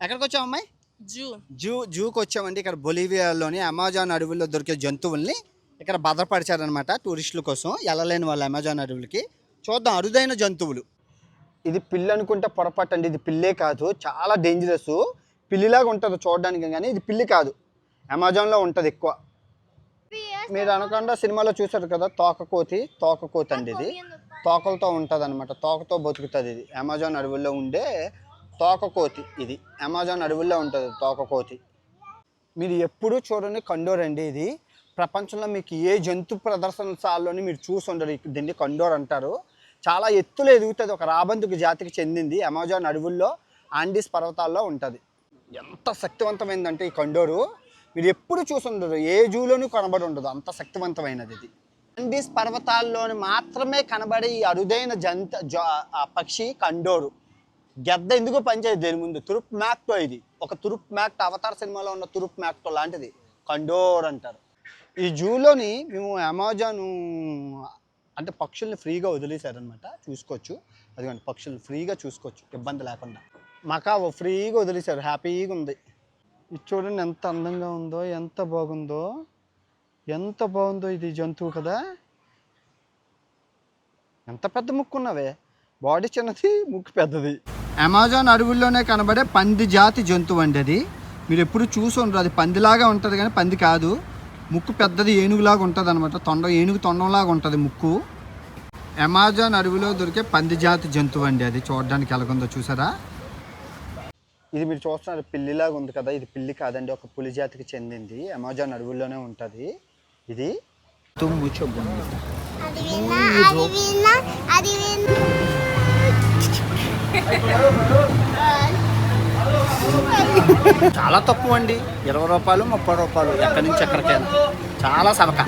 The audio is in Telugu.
ఎక్కడికి వచ్చాం అమ్మాయి? జూకి వచ్చామండి. ఇక్కడ బొలివియాలోని అమెజాన్ అడవుల్లో దొరికే జంతువుల్ని ఇక్కడ భద్రపరిచారనమాట టూరిస్టుల కోసం, వెళ్ళలేని వాళ్ళు అమెజాన్ అడవులకి. చూద్దాం అరుదైన జంతువులు. ఇది పిల్లి అనుకుంటే పొరపాటు అండి, ఇది పిల్లే కాదు, చాలా డేంజరస్. పిల్లిలాగా ఉంటుంది చూడడానికి, కానీ ఇది పిల్లి కాదు, అమెజాన్లో ఉంటుంది ఎక్కువ. మీరు అనకుండా సినిమాలో చూసారు కదా తోకకోతి అండి. ఇది తోకలతో ఉంటుంది అనమాట, తోకతో బతుకుతుంది. ఇది అమెజాన్ అడవుల్లో ఉండే తోకకోతి. ఇది అమెజాన్ అడవుల్లో ఉంటుంది తోకకోతి. మీరు ఎప్పుడూ చూడని కండోర్ అండి. ఇది ప్రపంచంలో మీకు ఏ జంతు ప్రదర్శనశాలలోని మీరు చూసి ఉండరు. దీన్ని కండోర్ అంటారు. చాలా ఎత్తులో ఎదుగుతుంది, ఒక రాబందుకు జాతికి చెందింది. అమెజాన్ అడవుల్లో ఆండీస్ పర్వతాల్లో ఉంటుంది. ఎంత శక్తివంతమైందంటే ఈ కండోరు మీరు ఎప్పుడు చూసి ఉండరు, ఏ జూలోనూ కనబడి ఉండదు, అంత శక్తివంతమైనది ఇది. ఆండీస్ పర్వతాల్లోని మాత్రమే కనబడే ఈ అరుదైన పక్షి కండోరు. గెద్ద ఎందుకో పనిచేయదు దేని ముందు. తురుప్ మ్యాక్టో, ఇది ఒక తురుప్ మ్యాక్టో, అవతార్ సినిమాలో ఉన్న తురుప్ మ్యాక్టో లాంటిది కండోర్ అంటారు. ఈ జూలోని మేము అమెజాన్ అంటే పక్షుల్ని ఫ్రీగా వదిలేశారనమాట, చూసుకోవచ్చు. అదిగోండి పక్షుల్ని ఫ్రీగా చూసుకోవచ్చు ఇబ్బంది లేకుండా. మకావో ఫ్రీగా వదిలేశారు, హ్యాపీగా ఉంది. ఇది చూడండి ఎంత అందంగా ఉందో, ఎంత బాగుందో, ఎంత బాగుందో. ఇది జంతువు కదా, ఎంత పెద్ద ముక్కు ఉన్నవే, బాడీ చిన్నది ముక్కు పెద్దది. అమెజాన్ అడవుల్లోనే కనబడే పంది జాతి జంతువు అండి అది. మీరు ఎప్పుడు చూసి ఉండరు, అది పందిలాగా ఉంటుంది కానీ పంది కాదు. ముక్కు పెద్దది, ఏనుగులాగా ఉంటుంది అనమాట, ఏనుగు తొండంలాగా ఉంటుంది ముక్కు. అమెజాన్ అడవిలో దొరికే పంది జాతి జంతువు అండి అది. చూడడానికి ఎలాగుందో చూసారా. ఇది మీరు చూస్తున్నారు పిల్లిలాగా ఉంది కదా, ఇది పిల్లి కాదండి, ఒక పులి జాతికి చెందింది. అమెజాన్ అడవుల్లోనే ఉంటుంది ఇది. చాలా తక్కువ అండి, 20 రూపాయలు 30 రూపాయలు, ఎక్కడి నుంచి ఎక్కడికైనా. చాలా సబక.